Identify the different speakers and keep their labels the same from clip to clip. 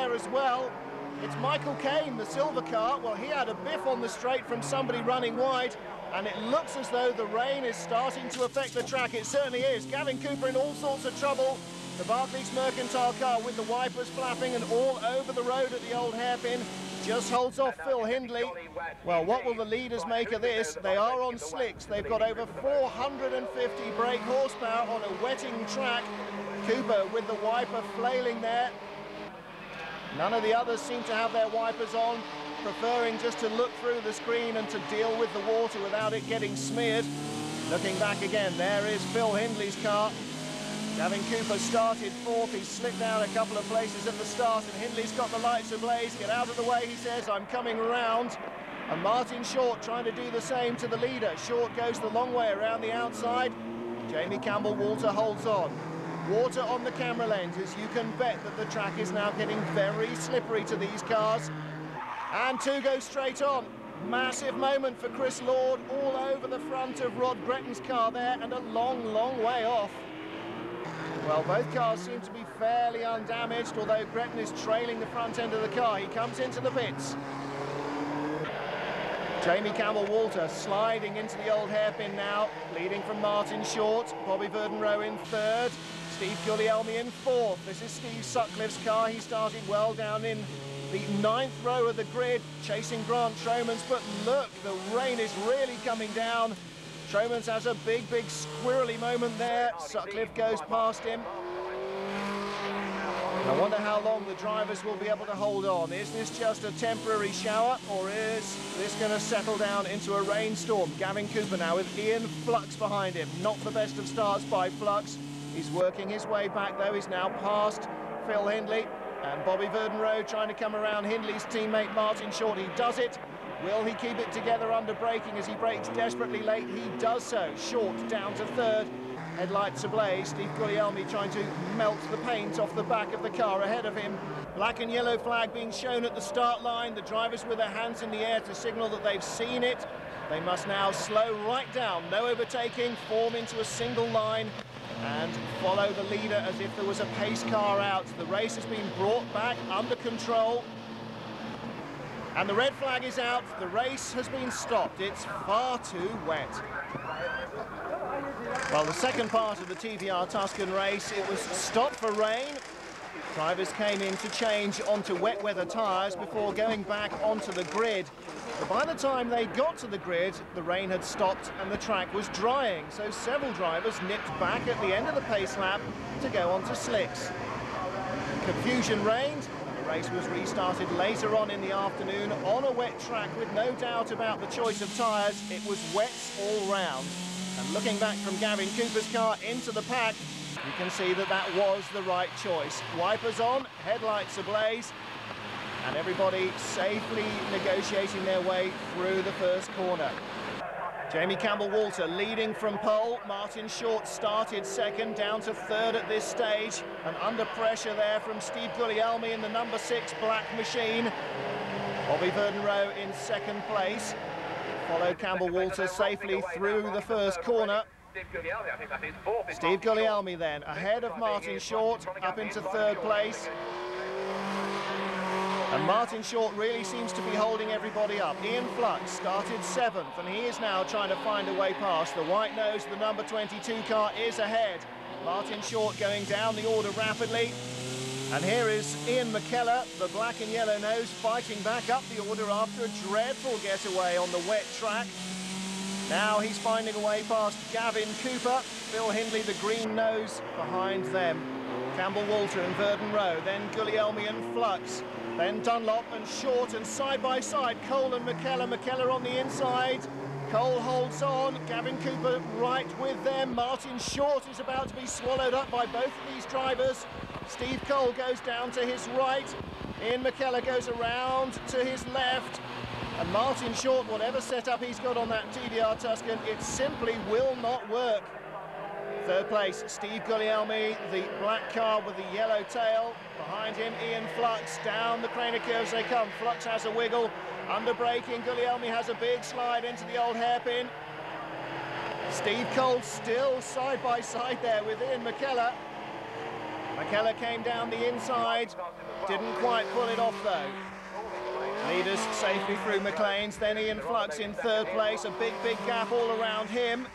Speaker 1: there as well. It's Michael Caine, the silver car. Well, he had a biff on the straight from somebody running wide, and it looks as though the rain is starting to affect the track. It certainly is. Gavin Cooper in all sorts of trouble. The Barclays Mercantile car with the wipers flapping and all over the road at the old hairpin just holds off Phil Hindley. Well, what will the leaders make of this? They are on slicks. They've got over 450 brake horsepower on a wetting track. Cooper with the wiper flailing there. None of the others seem to have their wipers on, preferring just to look through the screen and to deal with the water without it getting smeared. Looking back again, there is Phil Hindley's car. Gavin Cooper started fourth. He slipped down a couple of places at the start, and Hindley's got the lights ablaze. Get out of the way, he says, I'm coming around. And Martin Short trying to do the same to the leader. Short goes the long way around the outside. Jamie Campbell-Walter holds on. Water on the camera lenses. You can bet that the track is now getting very slippery to these cars. And two go straight on. Massive moment for Chris Lord, all over the front of Rod Gretton's car there, and a long, long way off. Well, both cars seem to be fairly undamaged, although Gretton is trailing the front end of the car. He comes into the pits. Jamie Campbell-Walter sliding into the old hairpin now, leading from Martin Short. Bobby Verdenroe in third. Steve Guglielmi in fourth. This is Steve Sutcliffe's car. He started well down in the 9th row of the grid, chasing Grant Tromans. But look, the rain is really coming down. Tromans has a big, big squirrely moment there. Sutcliffe goes past him. I wonder how long the drivers will be able to hold on. Is this just a temporary shower, or is this going to settle down into a rainstorm? Gavin Cooper now with Ian Flux behind him. Not the best of starts by Flux. He's working his way back, though. He's now past Phil Hindley. And Bobby Verdenroe trying to come around Hindley's teammate Martin Short. He does it. Will he keep it together under braking as he brakes desperately late? He does so. Short down to third. Headlights ablaze. Steve Guglielmi trying to melt the paint off the back of the car ahead of him. Black and yellow flag being shown at the start line. The drivers with their hands in the air to signal that they've seen it. They must now slow right down. No overtaking. Form into a single line and follow the leader as if there was a pace car out. The race has been brought back under control. And the red flag is out. The race has been stopped. It's far too wet. Well, the second part of the TVR Tuscan race, it was stopped for rain. Drivers came in to change onto wet weather tyres before going back onto the grid. But by the time they got to the grid, the rain had stopped and the track was drying. So several drivers nipped back at the end of the pace lap to go onto slicks. Confusion reigned. The race was restarted later on in the afternoon on a wet track with no doubt about the choice of tyres. It was wets all round. And looking back from Gavin Cooper's car into the pack, you can see that that was the right choice. Wipers on, headlights ablaze, and everybody safely negotiating their way through the first corner. Jamie Campbell-Walter leading from pole. Martin Short started second, down to third at this stage. And under pressure there from Steve Guglielmi in the number 6 black machine. Bobby Verdenroe in second place. Followed Campbell-Walter safely through the first corner. Steve Guglielmi then ahead of Martin Short, up into third place. And Martin Short really seems to be holding everybody up. Ian Flux started 7th, and he is now trying to find a way past. The white nose, the number 22 car is ahead. Martin Short going down the order rapidly. And here is Ian McKellar, the black and yellow nose, fighting back up the order after a dreadful getaway on the wet track. Now he's finding a way past Gavin Cooper. Phil Hindley, the green nose, behind them. Campbell-Walter and Verdenroe, then Guglielmi and Flux. Then Dunlop and Short, and side by side, Cole and McKellar. McKellar on the inside. Cole holds on. Gavin Cooper right with them. Martin Short is about to be swallowed up by both of these drivers. Steve Cole goes down to his right. Ian McKellar goes around to his left. And Martin Short, whatever setup he's got on that TVR Tuscan, it simply will not work. Third place, Steve Guglielmi, the black car with the yellow tail. Behind him, Ian Flux. Down the Craner curves they come. Flux has a wiggle. Under braking, Guglielmi has a big slide into the old hairpin. Steve Cole still side by side there with Ian McKellar. McKellar came down the inside, didn't quite pull it off though. Leaders safely through McLean's, then Ian Flux in third place, a big gap all around him.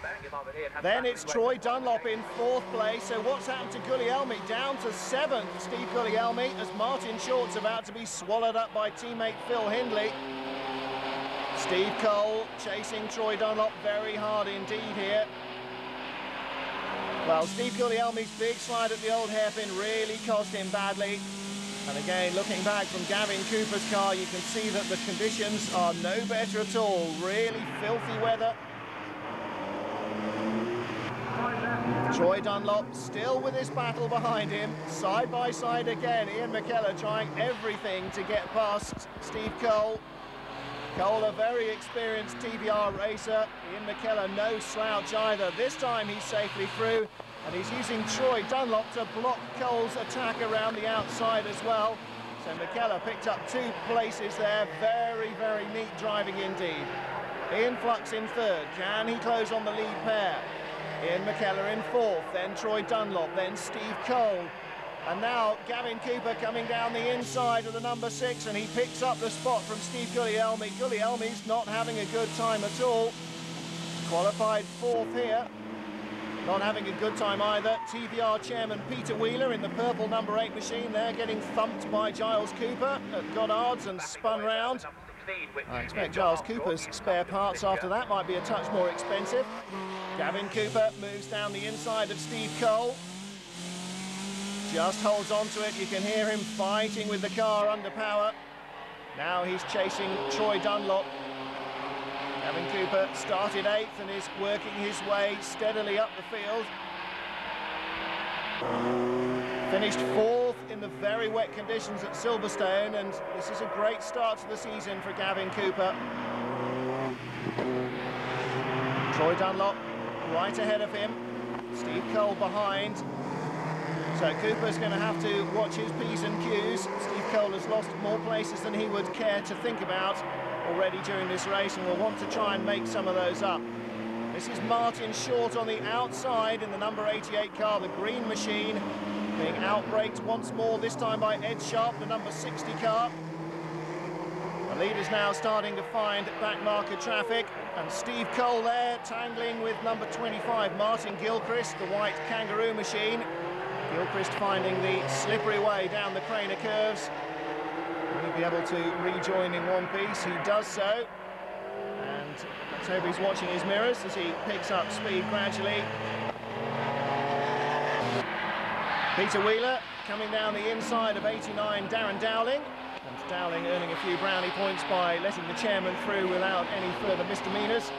Speaker 1: Then it's Troy Dunlop in fourth place, so what's happened to Guglielmi? Down to seventh, Steve Guglielmi, as Martin Short's about to be swallowed up by teammate Phil Hindley. Steve Cole chasing Troy Dunlop very hard indeed here. Well, Steve Guglielmi's big slide at the old hairpin really cost him badly. And again, looking back from Gavin Cooper's car, you can see that the conditions are no better at all. Really filthy weather. Troy Dunlop still with his battle behind him. Side by side again, Ian McKellar trying everything to get past Steve Cole. Cole, a very experienced TVR racer. Ian McKellar, no slouch either. This time he's safely through. And he's using Troy Dunlop to block Cole's attack around the outside as well. So McKellar picked up 2 places there. Very neat driving indeed. Ian Flux in third. Can he close on the lead pair? Ian McKellar in fourth. Then Troy Dunlop. Then Steve Cole. And now Gavin Cooper coming down the inside of the number 6. And he picks up the spot from Steve Guglielmi. Guglielmi's not having a good time at all. Qualified fourth here. Not having a good time either. TVR chairman Peter Wheeler in the purple number 8 machine there, getting thumped by Giles Cooper at Goddard's and spun round. I expect Giles Cooper's spare parts after that might be a touch more expensive. Gavin Cooper moves down the inside of Steve Cole. Just holds on to it. You can hear him fighting with the car under power. Now he's chasing Troy Dunlop. Gavin Cooper started 8th and is working his way steadily up the field. Finished 4th in the very wet conditions at Silverstone, and this is a great start to the season for Gavin Cooper. Troy Dunlop right ahead of him, Steve Cole behind. So Cooper's going to have to watch his P's and Q's. Steve Cole has lost more places than he would care to think about already during this race, and will want to try and make some of those up. This is Martin Short on the outside in the number 88 car, the green machine, being outbraked once more, this time by Ed Sharp, the number 60 car. The lead is now starting to find back marker traffic, and Steve Cole there tangling with number 25, Martin Gilchrist, the white kangaroo machine. Gilchrist finding the slippery way down the Craner curves. He'll be able to rejoin in one piece. He does so, and let's hope he's watching his mirrors as he picks up speed gradually. Peter Wheeler coming down the inside of 89, Darren Dowling, and Dowling earning a few brownie points by letting the chairman through without any further misdemeanours.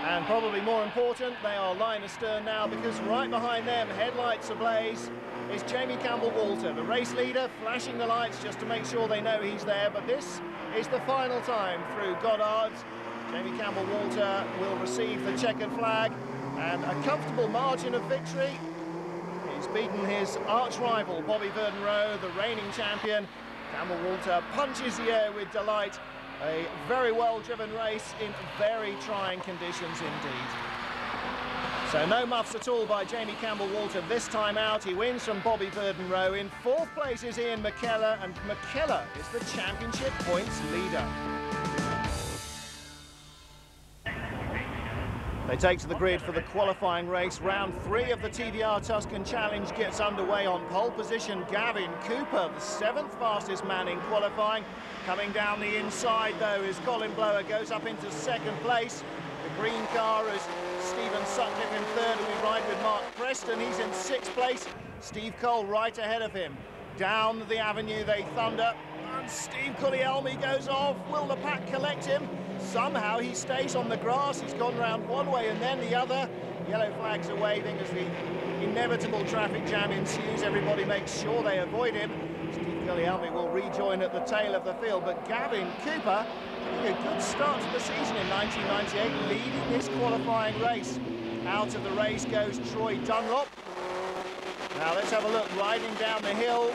Speaker 1: And probably more important, they are line astern now, because right behind them, headlights ablaze, is Jamie Campbell-Walter, the race leader, flashing the lights just to make sure they know he's there. But this is the final time through Goddard's. Jamie Campbell-Walter will receive the checkered flag and a comfortable margin of victory. He's beaten his arch-rival, Bobby Verden-Rowe, the reigning champion. Campbell-Walter punches the air with delight. A very well-driven race in very trying conditions indeed. So no muffs at all by Jamie Campbell-Walter this time out. He wins from Bobby Verden-Rowe. In fourth place is Ian McKellar, and McKellar is the championship points leader. They take to the grid for the qualifying race. Round 3 of the TVR Tuscan Challenge gets underway. On pole position, Gavin Cooper, the 7th fastest man in qualifying. Coming down the inside, though, is Colin Blower, goes up into 2nd place. The green car is Stephen Sutcliffe in 3rd, and we ride with Mark Preston. He's in 6th place. Steve Cole right ahead of him. Down the avenue they thunder, and Steve Guglielmi goes off. Will the pack collect him? Somehow he stays on the grass. He's gone round one way and then the other. Yellow flags are waving as the inevitable traffic jam ensues. Everybody makes sure they avoid him. Steve Guglielmi will rejoin at the tail of the field, but Gavin Cooper getting a good start to the season in 1998, leading this qualifying race. Out of the race goes Troy Dunlop. Now let's have a look, riding down the hill.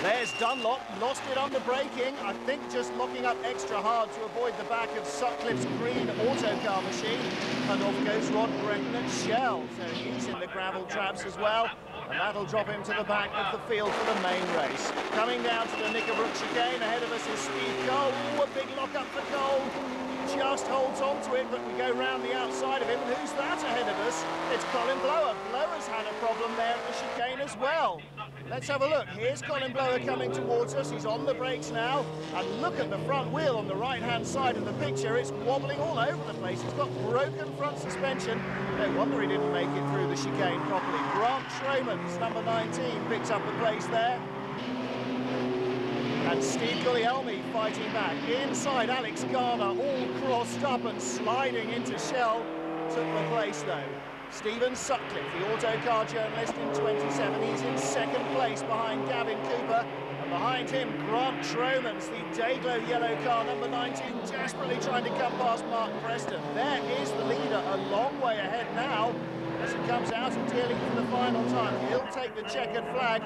Speaker 1: There's Dunlop, lost it under braking, I think just locking up extra hard to avoid the back of Sutcliffe's green autocar machine. And off goes Rod Breton at Shell, so he's in the gravel traps as well. And that'll drop him to the back of the field for the main race. Coming down to the Knickerbrook chicane, ahead of us is Steve Cole. Ooh, a big lock up for Cole. Just holds on to it, but we go round the outside of him. And who's that ahead of us? It's Colin Blower. Blower's had a problem there at the chicane as well. Let's have a look. Here's Colin Blower coming towards us. He's on the brakes now. And look at the front wheel on the right-hand side of the picture. It's wobbling all over the place. It's got broken front suspension. No wonder he didn't make it through the chicane properly. Grant Schroman's number 19 picks up the place there. And Steve Guglielmi fighting back. Inside, Alex Garner, all crossed up and sliding into Shell, took the place though. Stephen Sutcliffe, the autocar journalist in 27, he's in second place behind Gavin Cooper. And behind him, Grant Tromans, the Dayglow yellow car, number 19, desperately trying to come past Mark Preston. There is the leader, a long way ahead now, as it comes out of dealing for the final time. He'll take the checkered flag.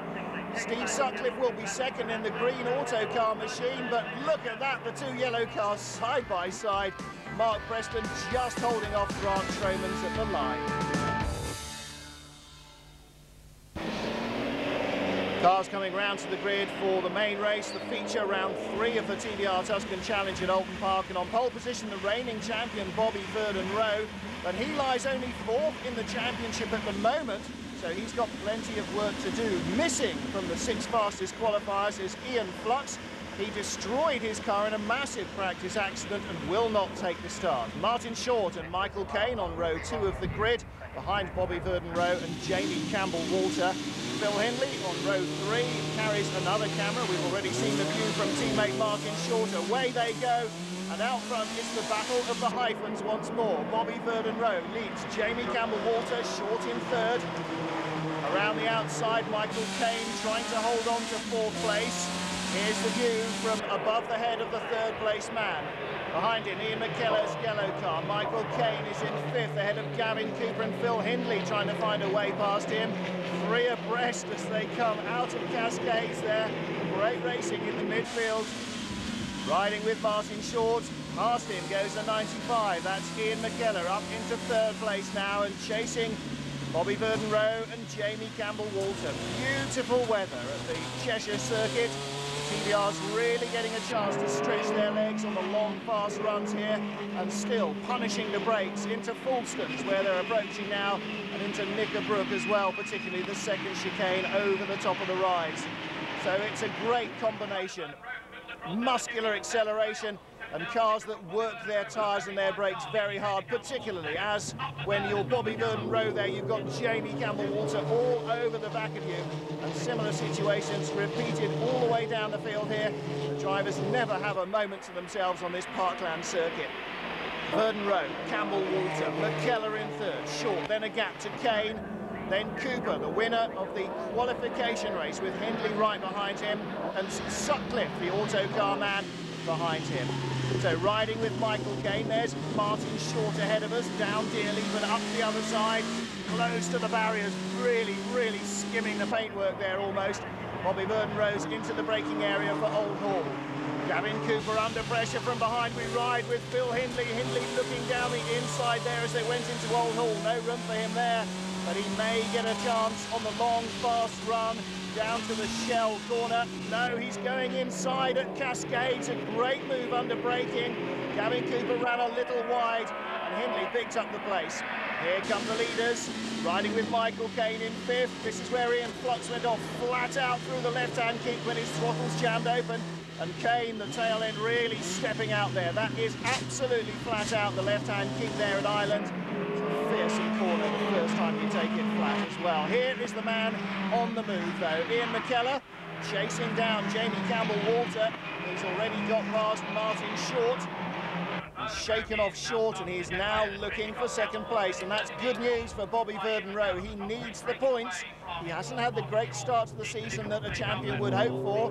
Speaker 1: Steve Sutcliffe will be second in the green autocar machine, but look at that, the two yellow cars side by side. Mark Preston just holding off Grant Tromans at the line. Cars coming round to the grid for the main race, the feature round 3 of the TVR Tuscan Challenge at Oulton Park, and on pole position the reigning champion Bobby Verdon-Roe, but he lies only 4th in the championship at the moment. So he's got plenty of work to do. Missing from the 6 fastest qualifiers is Ian Flux. He destroyed his car in a massive practice accident and will not take the start. Martin Short and Michael Caine on row 2 of the grid, behind Bobby Verdon-Roe and Jamie Campbell-Walter. Phil Hindley on row 3 carries another camera. We've already seen the view from teammate Martin Short. Away they go. And out front is the battle of the hyphens once more. Bobby Verdon-Roe leads Jamie Campbell-Walter, Short in 3rd. Around the outside, Michael Caine trying to hold on to 4th place. Here's the view from above the head of the 3rd place man. Behind him, Ian McKellar's yellow car. Michael Caine is in 5th, ahead of Gavin Cooper and Phil Hindley trying to find a way past him. 3 abreast as they come out of Cascades there. Great racing in the midfield. Riding with Martin Short, past him goes the 95, that's Ian McKellar up into 3rd place now and chasing Bobby Verdon-Roe and Jamie Campbell-Walter. Beautiful weather at the Cheshire circuit. TVR's really getting a chance to stretch their legs on the long, fast runs here and still punishing the brakes into Fulstons where they're approaching now and into Knickerbrook as well, particularly the 2nd chicane over the top of the rise. So it's a great combination. Muscular acceleration and cars that work their tyres and their brakes very hard, particularly as when you're Bobby Verdon-Roe there, you've got Jamie Campbell-Walter all over the back of you, and similar situations repeated all the way down the field here. The drivers never have a moment to themselves on this Parkland circuit. Verdon-Roe, Campbell-Walter, McKellar in 3rd, Short, then a gap to Caine, then Cooper, the winner of the qualification race, with Hindley right behind him, and Sutcliffe, the autocar man, behind him. So riding with Michael Caine, there's Martin Short ahead of us, down Dearleven, up the other side, close to the barriers, really skimming the paintwork there almost. Bobby Verdon-Roe's into the braking area for Old Hall. Gavin Cooper under pressure from behind. We ride with Phil Hindley. Hindley looking down the inside there as they went into Old Hall. No room for him there, but he may get a chance on the long, fast run down to the Shell corner. No, he's going inside at Cascades. A great move under braking. Gavin Cooper ran a little wide, and Hindley picked up the place. Here come the leaders, riding with Michael Caine in 5th. This is where Ian Flux went off flat out through the left-hand kick when his throttles jammed open. And Caine, the tail end, really stepping out there. That is absolutely flat out, the left-hand kick there at Ireland. It's a fearsome corner the first time you take it flat as well. Here is the man on the move, though. Ian McKellar chasing down Jamie Campbell-Walter. He's already got past Martin Short. He's shaken off Short, and he's now looking for 2nd place, and that's good news for Bobby Verdon-Roe. He needs the points. He hasn't had the great start to the season that a champion would hope for.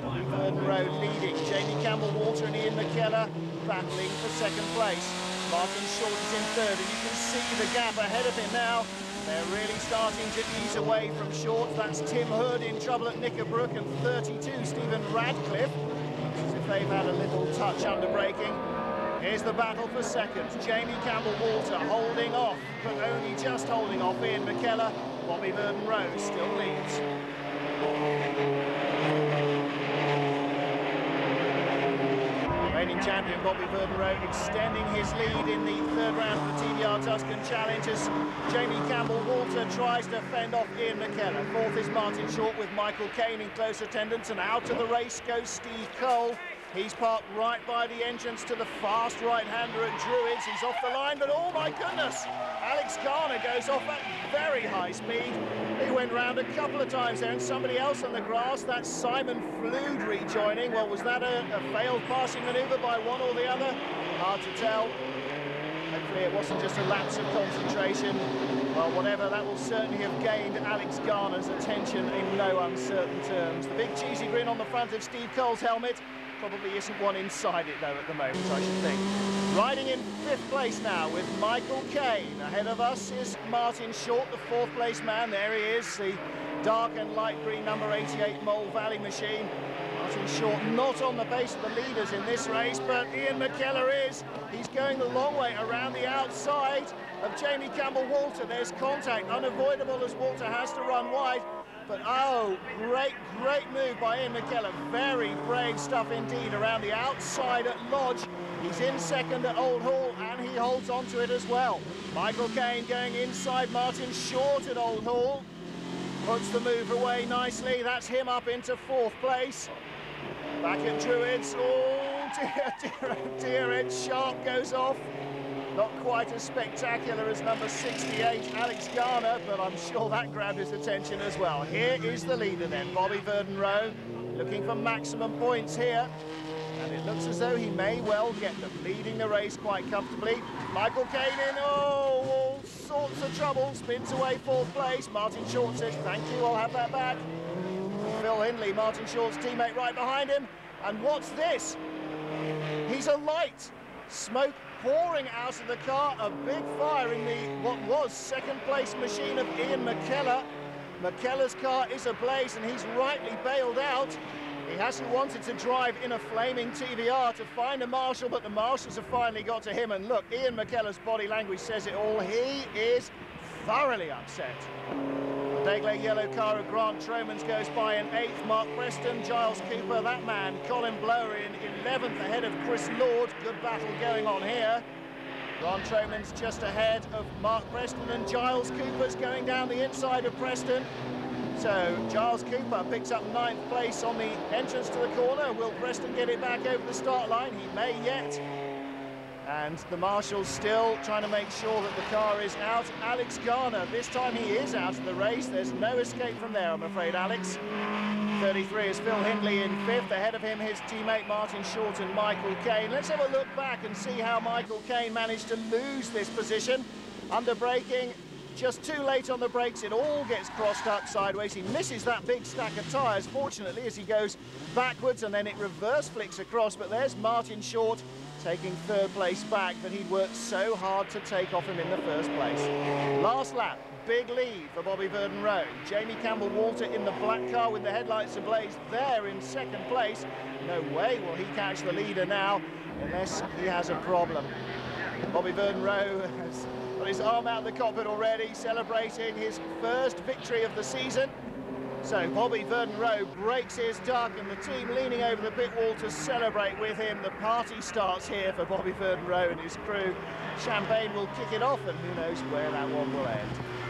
Speaker 1: Bobby Verdon-Roe leading. Jamie Campbell-Walter and Ian McKellar battling for 2nd place. Martin Short is in 3rd, and you can see the gap ahead of him now. They're really starting to ease away from Short. That's Tim Hood in trouble at Knickerbrook, and 32, Stephen Radcliffe. As if they've had a little touch under braking. Here's the battle for 2nd. Jamie Campbell-Walter holding off, but only just holding off Ian McKellar. Bobby Verden-Rowe still leads. Reigning champion Bobby Verden-Rowe extending his lead in the third round of the TVR Tuscan Challenge as Jamie Campbell-Walter tries to fend off Ian McKellar. Fourth is Martin Short with Michael Caine in close attendance, and out of the race goes Steve Cole. He's parked right by the entrance to the fast right-hander at Druids. He's off the line, but oh my goodness! Alex Garner goes off at very high speed. He went round a couple of times there, and somebody else on the grass, that's Simon Flood rejoining. Well, was that a failed passing manoeuvre by one or the other? Hard to tell. Hopefully it wasn't just a lapse of concentration. Well, whatever, that will certainly have gained Alex Garner's attention in no uncertain terms. The big cheesy grin on the front of Steve Cole's helmet. Probably isn't one inside it, though, at the moment, I should think. Riding in fifth place now with Michael Caine. Ahead of us is Martin Short, the fourth place man. There he is, the dark and light green number 88 Mole Valley machine. Martin Short not on the pace of the leaders in this race, but Ian McKellar is. He's going the long way around the outside of Jamie Campbell-Walter. There's contact, unavoidable as Walter has to run wide. But oh, great move by Ian McKellar. Very brave stuff indeed around the outside at Lodge. He's in second at Old Hall, and he holds on to it as well. Michael Caine going inside Martin Short at Old Hall. Puts the move away nicely. That's him up into fourth place. Back at Druids. Oh dear, Ed Sharp goes off. Not quite as spectacular as number 68, Alex Garner, but I'm sure that grabbed his attention as well. Here is the leader then, Bobby Verden-Rowe, looking for maximum points here. And it looks as though he may well get them, leading the race quite comfortably. Michael Caine in, oh, all sorts of trouble, spins away fourth place. Martin Short says, thank you, I'll have that back. Phil Hindley, Martin Short's teammate, right behind him. And what's this? He's alight. Smoke pouring out of the car, a big fire in the what was second place machine of Ian McKellar. McKellar's car is ablaze and he's rightly bailed out. He hasn't wanted to drive in a flaming TVR to find a marshal, but the marshals have finally got to him, and look, Ian McKellar's body language says it all. He is thoroughly upset. The Dagley yellow car of Grant Tromans goes by in 8th, Mark Preston, Giles Cooper, that man, Colin Blower in 11th ahead of Chris Lord. Good battle going on here. Grant Tromans just ahead of Mark Preston, and Giles Cooper's going down the inside of Preston. So Giles Cooper picks up 9th place on the entrance to the corner. Will Preston get it back over the start line? He may yet. And the marshals still trying to make sure that the car is out. Alex Garner, this time he is out of the race. There's no escape from there, I'm afraid, Alex. 33 is Phil Hindley in 5th. Ahead of him, his teammate Martin Short and Michael Caine. Let's have a look back and see how Michael Caine managed to lose this position. Under braking, just too late on the brakes, it all gets crossed up sideways. He misses that big stack of tyres, fortunately, as he goes backwards, and then it reverse flicks across. But there's Martin Short taking 3rd place back, but he'd worked so hard to take off him in the first place. Last lap, big lead for Bobby Verden-Rowe. Jamie Campbell-Walter in the black car with the headlights ablaze there in 2nd place. No way will he catch the leader now, unless he has a problem. Bobby Verden-Rowe has got his arm out of the cockpit already, celebrating his first victory of the season. So Bobby Verden-Rowe breaks his duck, and the team leaning over the pit wall to celebrate with him. The party starts here for Bobby Verden-Rowe and his crew. Champagne will kick it off, and who knows where that one will end.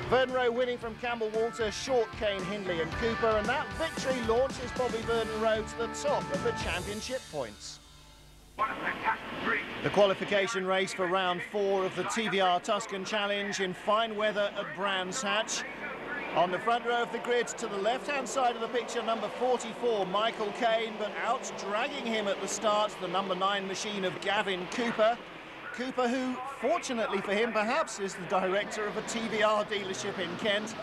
Speaker 1: Verden-Rowe winning from Campbell-Walter, Short, Caine, Hindley and Cooper, and that victory launches Bobby Verden-Rowe to the top of the championship points. The qualification race for round 4 of the TVR Tuscan Challenge in fine weather at Brands Hatch. On the front row of the grid, to the left-hand side of the picture, number 44, Michael Caine, but out dragging him at the start, the number 9 machine of Gavin Cooper. Cooper, who, fortunately for him, perhaps is the director of a TVR dealership in Kent.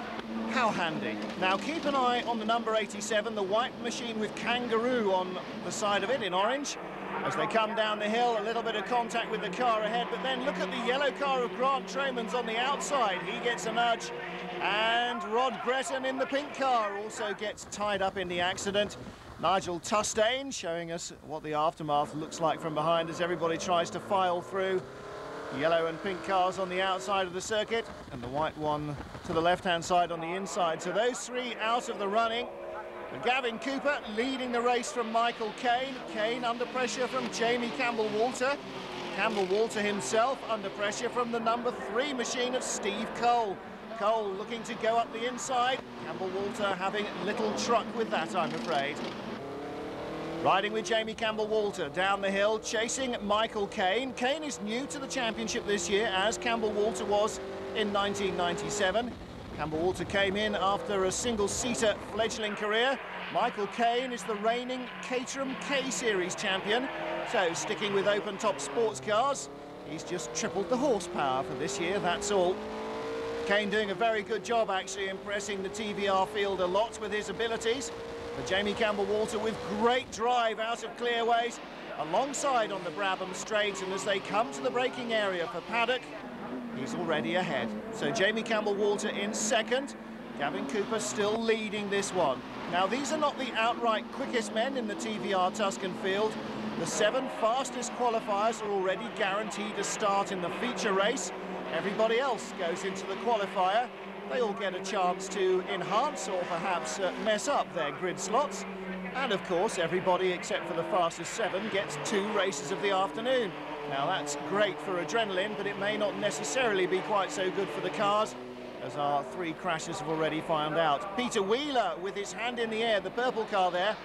Speaker 1: How handy. Now, keep an eye on the number 87, the white machine with Kangaroo on the side of it in orange. As they come down the hill, a little bit of contact with the car ahead, but then look at the yellow car of Grant Tromans on the outside. He gets a nudge. And Rod Gretton in the pink car also gets tied up in the accident. Nigel Tuscan showing us what the aftermath looks like from behind as everybody tries to file through. Yellow and pink cars on the outside of the circuit, and the white one to the left-hand side on the inside. So those three out of the running. And Gavin Cooper leading the race from Michael Caine. Caine under pressure from Jamie Campbell-Walter. Campbell-Walter himself under pressure from the number 3 machine of Steve Cole. Cole looking to go up the inside. Campbell-Walter having little truck with that, I'm afraid. Riding with Jamie Campbell-Walter down the hill, chasing Michael Caine. Caine is new to the championship this year, as Campbell-Walter was in 1997. Campbell-Walter came in after a single-seater fledgling career. Michael Caine is the reigning Caterham K-Series champion. So, sticking with open-top sports cars, he's just tripled the horsepower for this year, that's all. Caine doing a very good job, actually, impressing the TVR field a lot with his abilities. But Jamie Campbell-Walter with great drive out of clearways, alongside on the Brabham Straight, and as they come to the braking area for Paddock, he's already ahead. So Jamie Campbell-Walter in second, Gavin Cooper still leading this one. Now, these are not the outright quickest men in the TVR Tuscan field. The 7 fastest qualifiers are already guaranteed a start in the feature race. Everybody else goes into the qualifier. They all get a chance to enhance or perhaps mess up their grid slots. And of course, everybody except for the fastest 7 gets 2 races of the afternoon. Now, that's great for adrenaline, but it may not necessarily be quite so good for the cars, as our 3 crashers have already found out. Peter Wheeler with his hand in the air, the purple car there.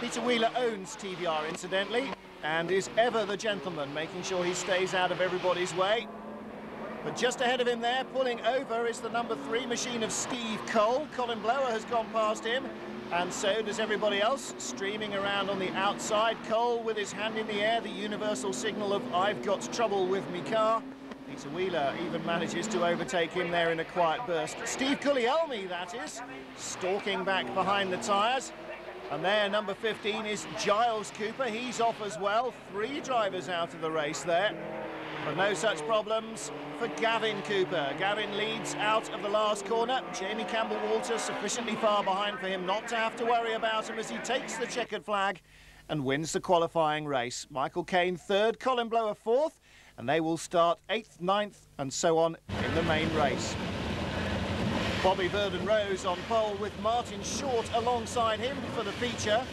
Speaker 1: Peter Wheeler owns TVR, incidentally, and is ever the gentleman, making sure he stays out of everybody's way. But just ahead of him there, pulling over, is the number 3 machine of Steve Cole. Colin Blower has gone past him, and so does everybody else, streaming around on the outside. Cole with his hand in the air, the universal signal of "I've got trouble with me car." Peter Wheeler even manages to overtake him there in a quiet burst. Steve Guglielmi, that is, stalking back behind the tyres. And there, number 15 is Giles Cooper. He's off as well. 3 drivers out of the race there. But no such problems for Gavin Cooper. Gavin leads out of the last corner. Jamie Campbell-Walter sufficiently far behind for him not to have to worry about him as he takes the checkered flag and wins the qualifying race. Michael Caine 3rd, Colin Blower 4th, and they will start 8th, 9th and so on in the main race. Bobby Verdon-Rose on pole with Martin Short alongside him for the feature.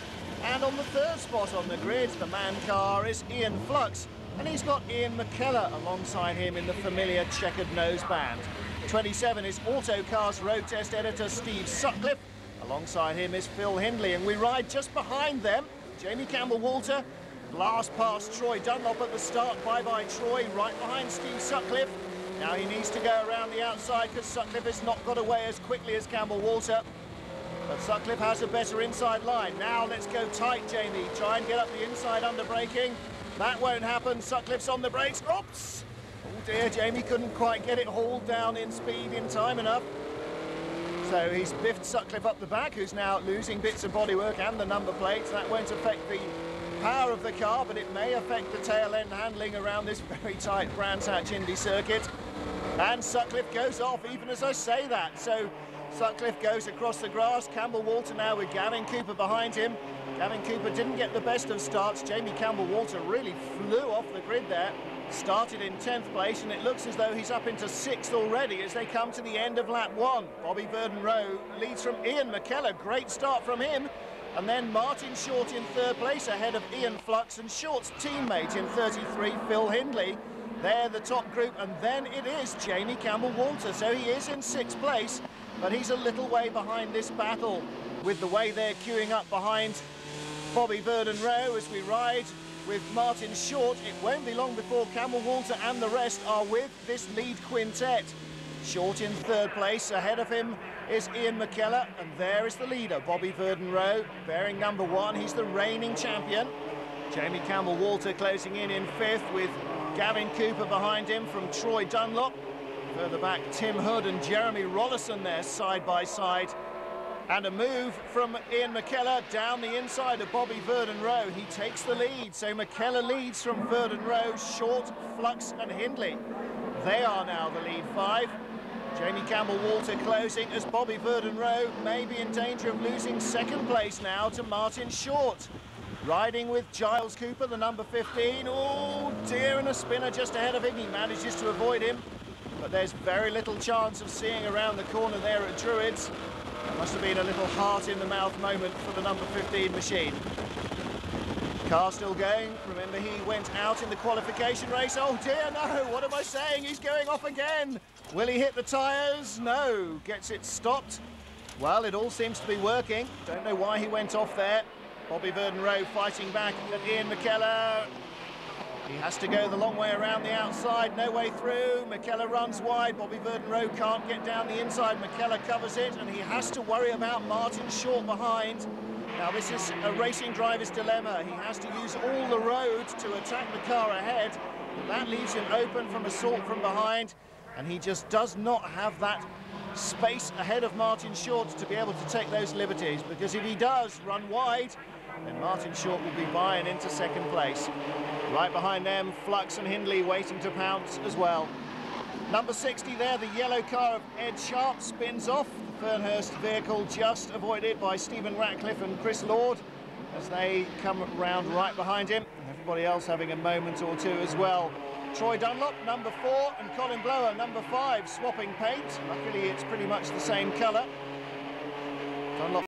Speaker 1: And on the 3rd spot on the grid, the man car is Ian Flux. And he's got Ian McKellar alongside him in the familiar checkered noseband. 27 is Autocar's road test editor Steve Sutcliffe. Alongside him is Phil Hindley, and we ride just behind them. Jamie Campbell-Walter, last past Troy Dunlop at the start. Bye-bye Troy, right behind Steve Sutcliffe. Now he needs to go around the outside because Sutcliffe has not got away as quickly as Campbell-Walter. But Sutcliffe has a better inside line. Now let's go tight, Jamie. Try and get up the inside under braking. That won't happen. Sutcliffe's on the brakes. Oops! Oh dear, Jamie couldn't quite get it hauled down in speed in time enough. So he's biffed Sutcliffe up the back, who's now losing bits of bodywork and the number plates. That won't affect the power of the car, but it may affect the tail end handling around this very tight Brands Hatch Indy circuit. And Sutcliffe goes off, even as I say that. So Sutcliffe goes across the grass. Campbell-Walter now with Gavin Cooper behind him. Gavin Cooper didn't get the best of starts. Jamie Campbell-Walter really flew off the grid there. Started in 10th place, and it looks as though he's up into 6th already as they come to the end of lap 1. Bobby Verdon-Roe leads from Ian McKellar. Great start from him. And then Martin Short in 3rd place ahead of Ian Flux, and Short's teammate in 33, Phil Hindley. They're the top group, and then it is Jamie Campbell-Walter. So he is in 6th place, but he's a little way behind this battle with the way they're queuing up behind Bobby Verdon-Roe as we ride with Martin Short. It won't be long before Campbell-Walter and the rest are with this lead quintet. Short in 3rd place. Ahead of him is Ian McKellar, and there is the leader, Bobby Verdon-Roe, bearing number 1. He's the reigning champion. Jamie Campbell-Walter closing in 5th with Gavin Cooper behind him from Troy Dunlop. Further back, Tim Hood and Jeremy Rollison there side by side. And a move from Ian McKellar down the inside of Bobby Verdon-Roe. He takes the lead, so McKellar leads from Verdon-Roe, Short, Flux and Hindley. They are now the lead 5. Jamie Campbell-Walter closing as Bobby Verdon-Roe may be in danger of losing 2nd place now to Martin Short. Riding with Giles Cooper, the number 15. Oh dear, and a spinner just ahead of him. He manages to avoid him, but there's very little chance of seeing around the corner there at Druids. That must have been a little heart-in-the-mouth moment for the number 15 machine. Car still going. Remember, he went out in the qualification race. Oh dear, no, what am I saying? He's going off again. Will he hit the tyres? No. Gets it stopped. Well, it all seems to be working. Don't know why he went off there. Bobby Verden-Rowe fighting back at Ian McKellar. He has to go the long way around the outside, no way through. McKellar runs wide, Bobby Verden-Rowe can't get down the inside. McKellar covers it, and he has to worry about Martin Short behind. Now this is a racing driver's dilemma. He has to use all the road to attack the car ahead. That leaves him open from assault from behind, and he just does not have that space ahead of Martin Short to be able to take those liberties, because if he does run wide, then Martin Short will be buying into second place. Right behind them, Flux and Hindley waiting to pounce as well. Number 60 there, the yellow car of Ed Sharp, spins off. The Fernhurst vehicle just avoided by Stephen Ratcliffe and Chris Lord as they come round right behind him. Everybody else having a moment or two as well. Troy Dunlop, number 4, and Colin Blower, number 5, swapping paint. Luckily, it's pretty much the same colour. Dunlop